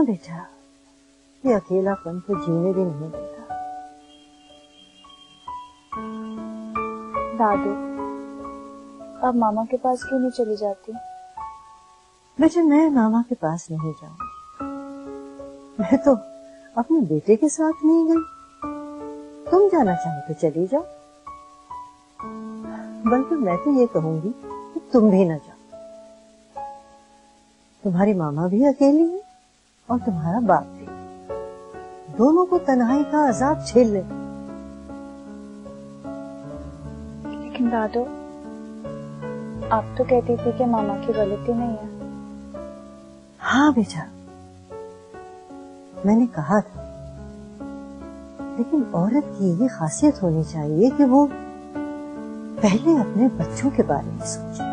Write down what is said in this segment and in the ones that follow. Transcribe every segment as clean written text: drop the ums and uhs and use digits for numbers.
हाँ बेटा, ये अकेलापन तो जीने भी नहीं देता। दादू, आप मामा के पास क्यों नहीं चली जाती? बेटा मैं मामा के पास नहीं जाऊंगी, मैं तो अपने बेटे के साथ नहीं गई। तुम जाना चाहो तो चली जाओ, बल्कि मैं तो ये कहूंगी कि तुम भी न जाओ। तुम्हारी मामा भी अकेली है और तुम्हारा बाप भी, दोनों को तन्हाई का अजाब झेल ले। लेकिन दादू, आप तो कहती थी कि मामा की गलती नहीं है। हाँ बेटा, मैंने कहा था, लेकिन औरत की ये खासियत होनी चाहिए कि वो पहले अपने बच्चों के बारे में सोचे।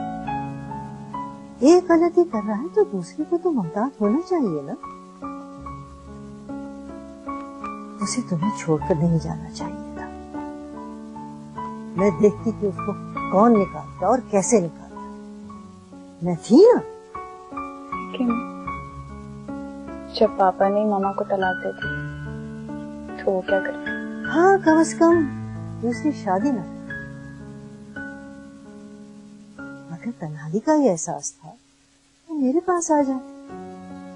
एक गलती कर रहा है तो दूसरे को तो मोहतात होना चाहिए ना। उसे तुम्हें छोड़कर नहीं जाना चाहिए था। मैं देखती कि उसको कौन निकालता और कैसे निकालता। मैं थी ना। लेकिन जब पापा ने मामा को तलाक दे दी तो वो क्या करे? हाँ, कम से कम उसने शादी ना की। अगर तन्हाई का ही एहसास था तो मेरे पास आ जाए।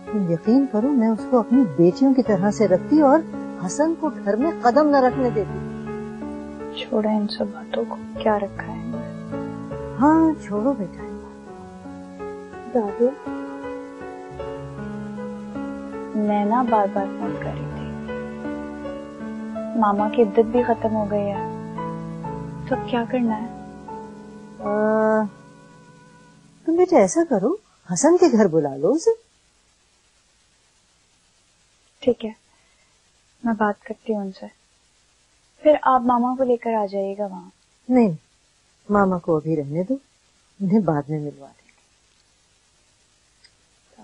तुम यकीन करो, मैं उसको अपनी बेटियों की तरह से रखती और हसन को घर में कदम न रखने देती। छोड़ो इन सब बातों को, क्या रखा है? हाँ छोड़ो बेटा। दादू, मैं ना बार बार फोन कर रही थी, मामा की इद्दत भी खत्म हो गई है, तो अब क्या करना है? तुम बेटा ऐसा करो, हसन के घर बुला लो उसे। ठीक है, मैं बात करती हूँ उनसे, फिर आप मामा को लेकर आ जाइएगा वहाँ। नहीं, मामा को अभी रहने दो, उन्हें बाद में मिलवा देंगे।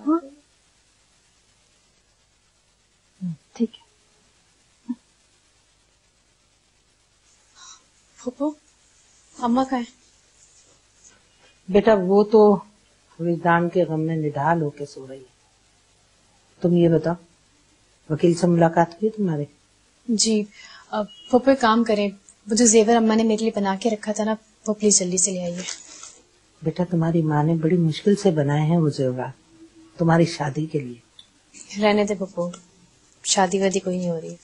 हाँ? ठीक है। फूफो, अम्मा कहाँ है? बेटा वो तो विजदान के गम में निढाल होके सो रही है। तुम ये बताओ, वकील से मुलाकात हुई तुम्हारे? जी, फूफो काम करें, वो जो जेवर अम्मा ने मेरे लिए बना के रखा था ना, वो प्लीज जल्दी से ले आइए। बेटा तुम्हारी माँ ने बड़ी मुश्किल से बनाए हैं वो जेवरात तुम्हारी शादी के लिए। रहने दे फूफो, शादी वादी कोई नहीं हो रही,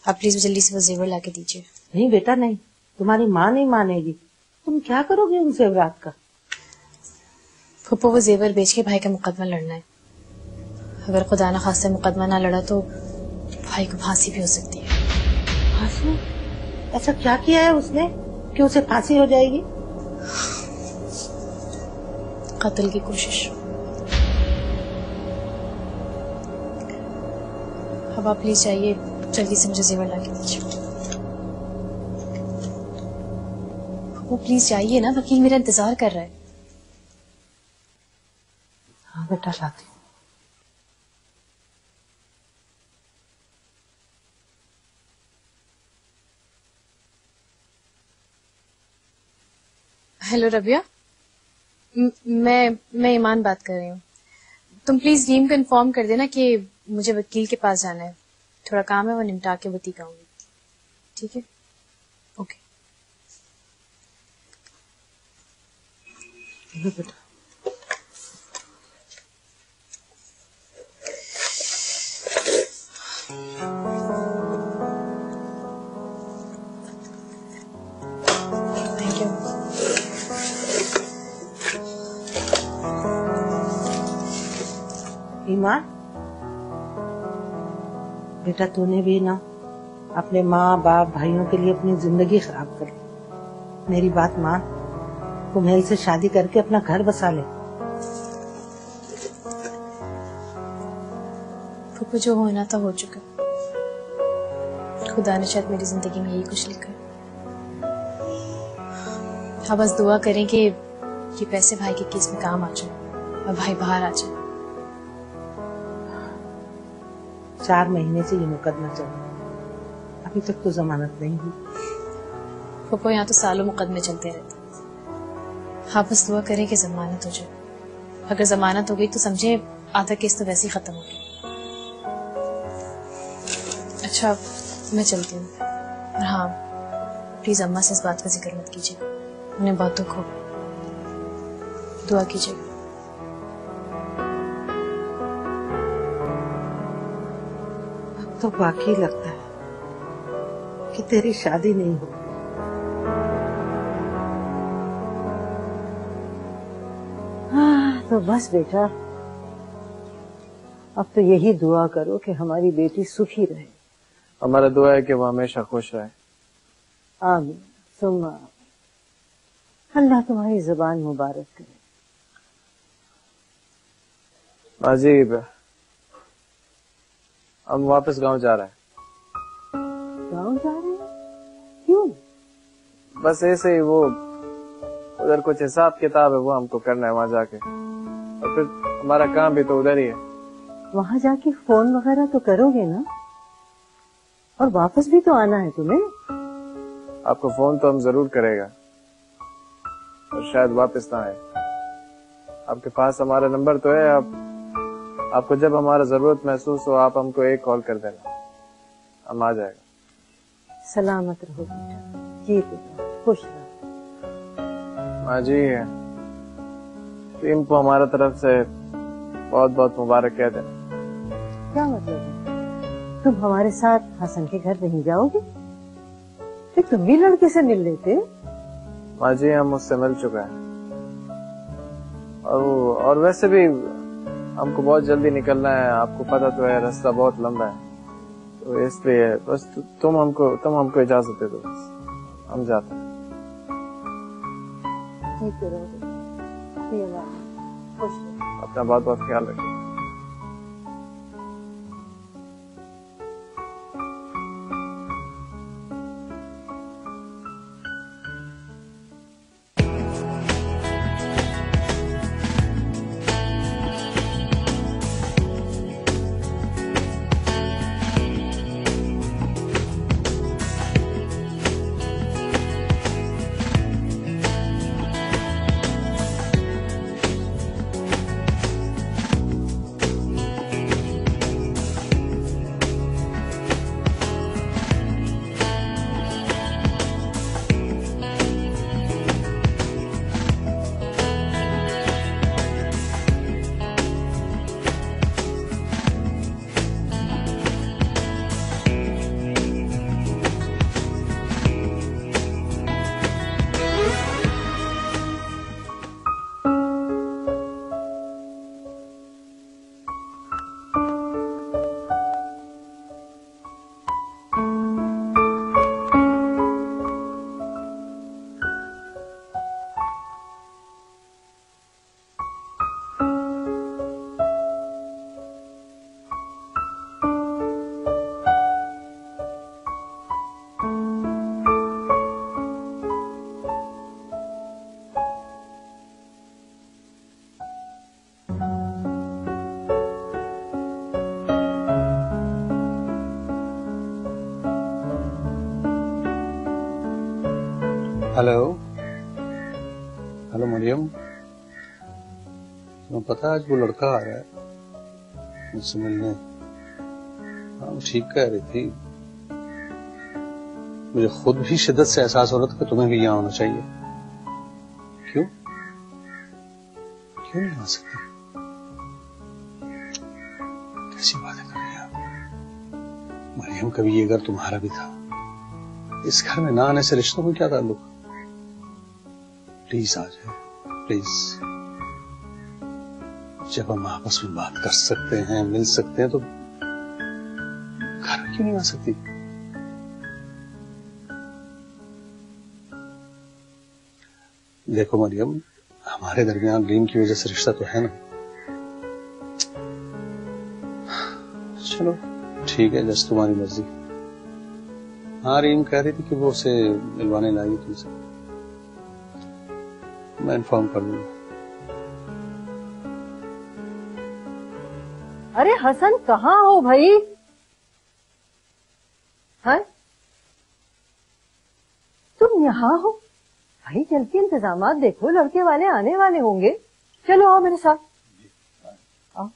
आप प्लीज जल्दी से वो जेवर ला के दीजिए। नहीं बेटा नहीं, तुम्हारी माँ नहीं मानेगी। तुम क्या करोगे उन जेवरात का? फूफो वो जेवर बेच के भाई का मुकदमा लड़ना है। अगर खुदा न खास्ता मुकदमा ना लड़ा तो भाई को फांसी भी हो सकती है। फांसी? ऐसा क्या किया है उसने कि उसे फांसी हो जाएगी? कत्ल की कोशिश। अब आप प्लीज जाइए, जल्दी से मुझे जेवर ला के दीजिए। वो प्लीज जाइए ना, वकील मेरा इंतजार कर रहा है। हाँ बेटा लाती हूँ। हेलो रबिया, मैं ईमान बात कर रही हूँ। तुम प्लीज रीम को इन्फॉर्म कर देना कि मुझे वकील के पास जाना है, थोड़ा काम है, वो निपटा के बती कहूंगी। ठीक है? ओके बेटा। Thank you. ईमान बेटा, तूने भी ना अपने माँ बाप भाइयों के लिए अपनी जिंदगी खराब कर ली। मेरी बात मान, तू मेल से शादी करके अपना घर बसा ले। फूफो जो होना था हो चुका, खुदा ने शायद मेरी जिंदगी में यही कुछ लिखा है। हाँ बस दुआ करें कि ये पैसे भाई के केस में काम आ जाए और भाई बाहर आ जाए। 4 महीने से ये मुकदमा चल रहा है, अभी तक तो जमानत नहीं हुई। फूफो यहाँ तो सालों मुकदमे चलते रहते हैं। हाँ बस दुआ करें कि जमानत हो जाए। अगर जमानत हो गई तो समझे आधा केस तो वैसे ही खत्म हो गया। अच्छा मैं चलती हूँ। और हाँ प्लीज अम्मा से इस बात का जिक्र मत कीजिए, उन्हें बहुत दुख होगा। दुआ कीजिएगा। अब तो बाकी लगता है कि तेरी शादी नहीं होगी। तो बस बेटा, अब तो यही दुआ करो कि हमारी बेटी सुखी रहे। हमारा दुआ है कि वो हमेशा खुश रहे। आमीन सुम्मा आमीन। अल्लाह तुम्हारी जुबान मुबारक करे। अजीब है, हम वापस गांव जा रहे हैं। गाँव जा रहे हैं? क्यों? बस ऐसे ही, वो उधर कुछ हिसाब किताब है वो हमको करना है वहां जाके, और फिर हमारा काम भी तो उधर ही है। वहां जाके फोन वगैरह तो करोगे ना, और वापस भी तो आना है तुम्हें। आपको फोन तो हम जरूर करेगा, और शायद वापस ना आए। आपके पास हमारा नंबर तो है, आपको जब हमारा जरूरत महसूस हो आप हमको एक कॉल कर देना, हम आ जाएगा। सलामत रहो बेटा, जी बेटा, खुश रहो। हाँ जी, टीम को हमारा तरफ से बहुत बहुत मुबारक कह देना। क्या मतलब है? तुम हमारे साथ हसन के घर नहीं जाओगे? फिर तुम भी लड़के से मिल लेते। माँ जी हम उससे मिल चुका है, और वैसे भी हमको बहुत जल्दी निकलना है, आपको पता तो है रास्ता बहुत लंबा है, तो इसलिए बस तुम हमको इजाजत दे दो, बस हम जाते हैं। ठीक है, खुश रहो। अपना बहुत बहुत ख्याल रखिए। हेलो हेलो मरियम, तुम्हें पता है आज वो लड़का आ रहा है मुझसे मिलने? हाँ वो ठीक कह रही थी, मुझे खुद भी शिद्दत से एहसास हो रहा था कि तुम्हें भी यहाँ होना चाहिए। क्यों क्यों नहीं आ सकती? कैसी बातें कर रही आप मरियम? कभी ये घर तुम्हारा भी था, इस घर में ना आने से रिश्तों को क्या ताल्लुक? प्लीज आ जाए, प्लीज। जब हम आपस में बात कर सकते हैं, मिल सकते हैं, तो घर क्यों नहीं आ सकती? देखो मरियम, हमारे दरमियान रीम की वजह से रिश्ता तो है ना। चलो ठीक है, जैसे तुम्हारी मर्जी। हाँ रीम कह रही थी कि वो उसे मिलवाने लाएगी तुमसे, मैं इन्फॉर्म कर दूंगा। अरे हसन कहाँ हो भाई? हाँ तुम यहाँ हो भाई? चल के इंतजामात देखो, लड़के वाले आने वाले होंगे। चलो आओ मेरे साथ। आओ।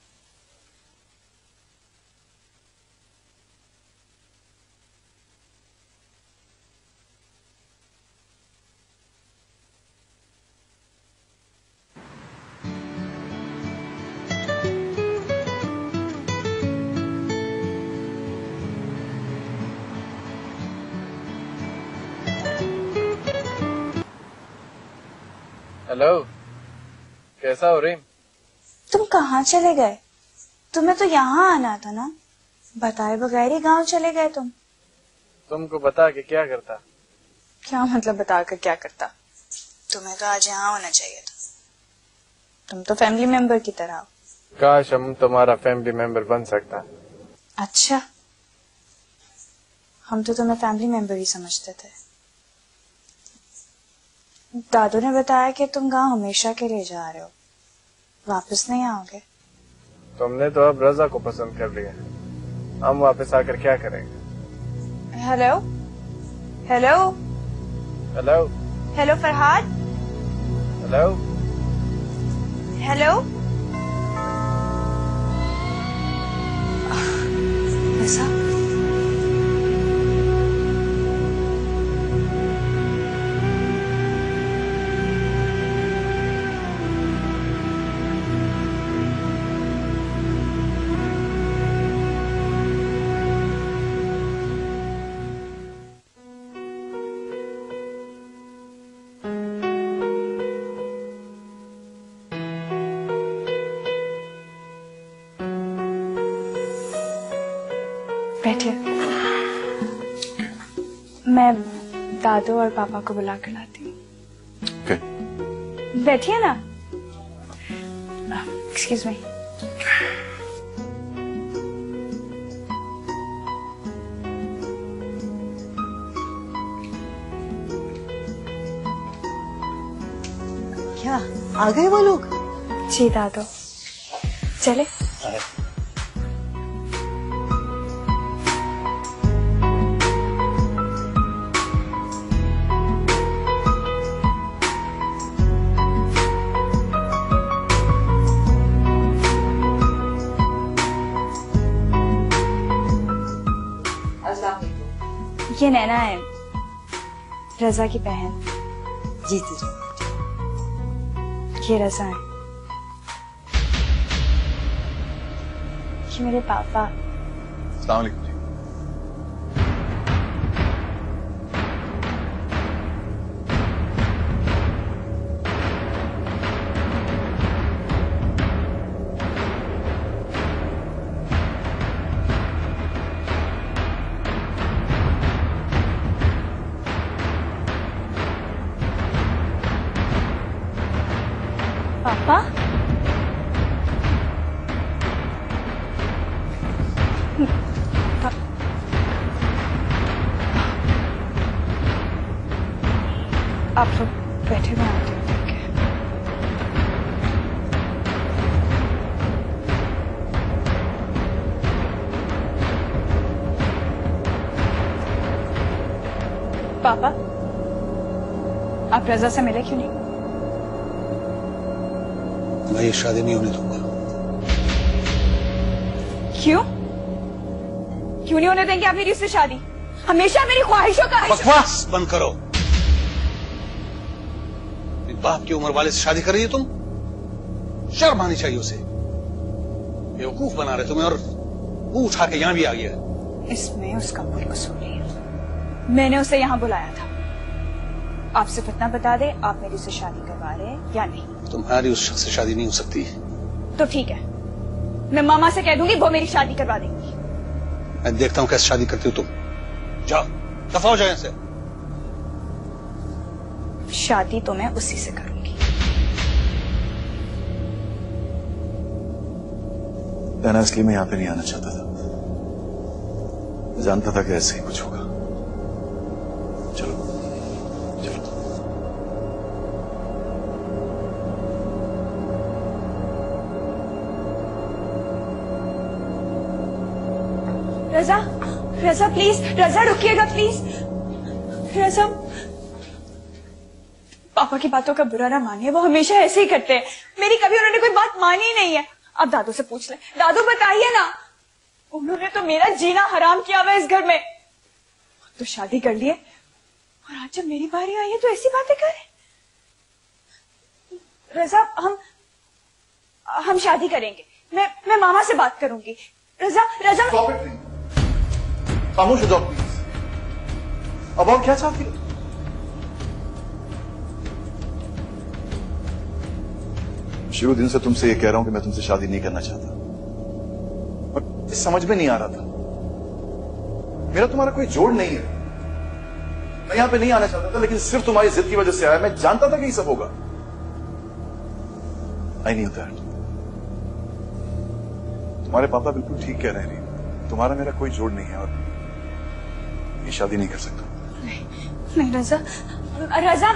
हेलो, कैसा हो रीम? तुम कहाँ चले गए? तुम्हें तो यहाँ आना था ना, बताए बगैर ही गांव चले गए तुम। तुमको बता के क्या करता? क्या मतलब बताकर क्या करता? तुम्हें तो आज यहाँ होना चाहिए था। तुम तो फैमिली मेंबर की तरह हो। काश हम तुम्हारा फैमिली मेंबर बन सकता। अच्छा, हम तो तुम्हें फैमिली मेंबर ही समझते थे। दादू ने बताया कि तुम गांव हमेशा के लिए जा रहे हो, वापस नहीं आओगे। तुमने तो अब रजा को पसंद कर लिया, हम वापस आकर क्या करेंगे? Hello hello hello hello Farhad, hello hello. ऐसा बैठिए, मैं दादू और पापा को बुला कर लाती हूँ। Okay. बैठिए ना। Excuse me. क्या आ गए वो लोग? जी दादू, चले। ये नैना है, रजा की बहन। जीती रहो। ये रजा है, ये मेरे पापा। अस्सलाम वालेकुम जी। पापा, आप लोग बैठे हुए आते हो देख के। पापा, आप रजा से मिले क्यों नहीं? मैं ये शादी नहीं होने दूंगा। क्यों? क्यों नहीं होने देंगे आप मेरी उससे शादी? हमेशा मेरी ख्वाहिशों का बकवास बंद करो। बाप की उम्र वाले से शादी कर रही है तुम? शर्म आनी चाहिए उसे। बेवकूफ बना रहे तुम्हें और वो उठा के यहां भी आ गया। इसमें उसका कोई कसूर नहीं है। मैंने उसे यहाँ बुलाया था। आप सिर्फ इतना बता दे, आप मेरी से शादी करवा रहे हैं या नहीं? तुम्हारी उस शख्स से शादी नहीं हो सकती। तो ठीक है, मैं मामा से कह दूंगी, वो मेरी शादी करवा देंगी। मैं देखता हूँ कैसे शादी करती हो तुम। जाओ, दफा हो जाए यहाँ से। शादी तो मैं उसी से करूंगी। नैना, इसलिए मैं यहाँ पे नहीं आना चाहता था। जानता था कि ऐसे ही कुछ होगा। चलो चलो। रजा, रजा प्लीज, रजा रुकिएगा प्लीज। रजा, पापा की बातों का बुरा ना मानिए, वो हमेशा ऐसे ही करते हैं। मेरी कभी उन्होंने कोई बात मानी ही नहीं है। आप दादू से पूछ लें। दादू बताइए ना, उन्होंने तो मेरा जीना हराम किया हुआ इस घर में। तो शादी कर लिए और आज जब मेरी बारी आई है तो ऐसी बातें करे। रजा, हम शादी करेंगे। मैं मामा से बात करूंगी। रजा, रजा खामोश हो जाओ प्लीज। अब और क्या चाहती हो? शुरू दिन से तुमसे ये कह रहा हूं कि मैं तुमसे शादी नहीं करना चाहता, और समझ में नहीं आ रहा था। मेरा तुम्हारा कोई जोड़ नहीं है। मैं यहां पे नहीं आना चाहता था, लेकिन सिर्फ तुम्हारी जिद की वजह से आया। मैं जानता था कि ये सब होगा। I knew that. तुम्हारे पापा बिल्कुल ठीक कह रहे हैं। तुम्हारा मेरा कोई जोड़ नहीं है, और ये शादी नहीं कर सकता। नहीं रजा, रजा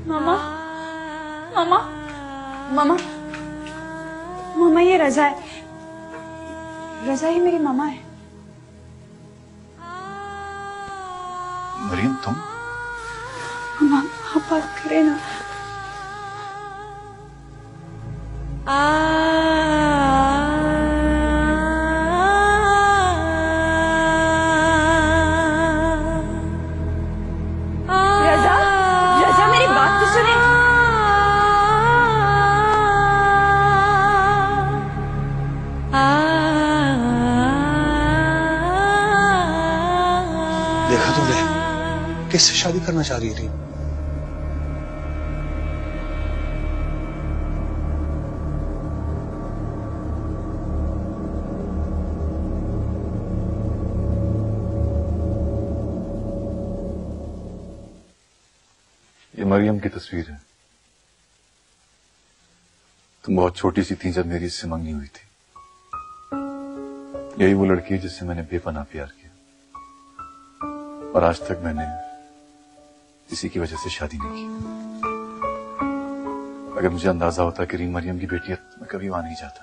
मामा, मामा, मामा, मामा ये रजा है। रजा ही मेरी मामा है। मरियम तुम? मामा आप बात करें ना। रजा, रजा मेरी बात तो सुने। देखा तुमने किससे शादी करना चाह रही थी? ये मरियम की तस्वीर है। तुम बहुत छोटी सी थी जब मेरी इससे मंगनी हुई थी। यही वो लड़की है जिससे मैंने बेपनाह प्यार किया, और आज तक मैंने इसी की वजह से शादी नहीं की। अगर मुझे अंदाजा होता कि रीम मरियम की बेटी है, मैं कभी वहां नहीं जाता।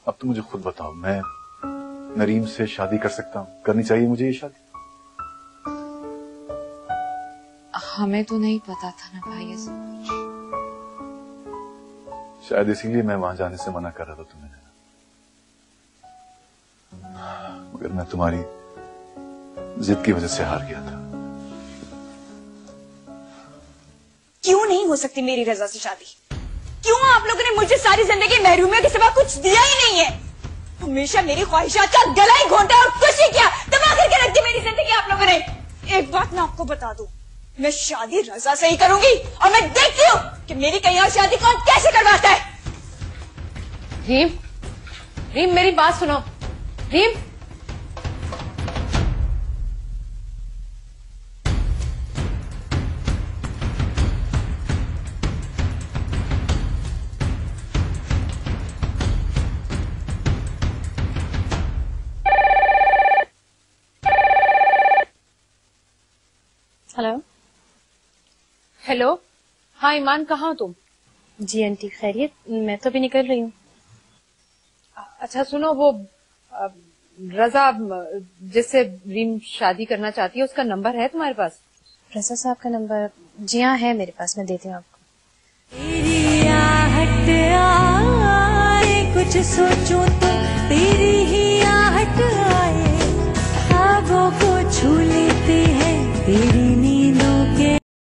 अब तो मुझे खुद बताओ, मैं नरीम से शादी कर सकता हूँ? करनी चाहिए मुझे ये शादी? हमें तो नहीं पता था ना भाई। शायद इसीलिए मैं वहां जाने से मना कर रहा था तुम्हें, मगर मैं तुम्हारी जिद की वजह से हार गया था। क्यों नहीं हो सकती मेरी रजा से शादी? क्यों आप लोगों ने मुझे सारी जिंदगी महरूमियों के सिवा कुछ दिया ही नहीं है? हमेशा मेरी ख्वाहिशात का गला ही घोंटा और कुछ ही क्या तबाह करके रख दी मेरी जिंदगी आप लोगों ने। एक बात मैं आपको बता दूं, मैं शादी रजा से ही करूंगी, और मैं देखती हूँ कि मेरी कहीं और शादी कौन कैसे करवाता है। रीम, रीम मेरी बात सुनो। रीम, हेलो। हेलो। हाँ ईमान, कहाँ हो तुम? जी आंटी खैरियत, मैं तो अभी निकल रही हूँ। अच्छा सुनो, वो रजा जिससे रीम शादी करना चाहती है, उसका नंबर है तुम्हारे पास? रजा साहब का नंबर? जी हाँ है मेरे पास, मैं देती हूँ आपको। तेरी आहट आए, कुछ सोचूं तो तेरी ही आहट आए, ख्वाबों को छू लेते हैं तेरी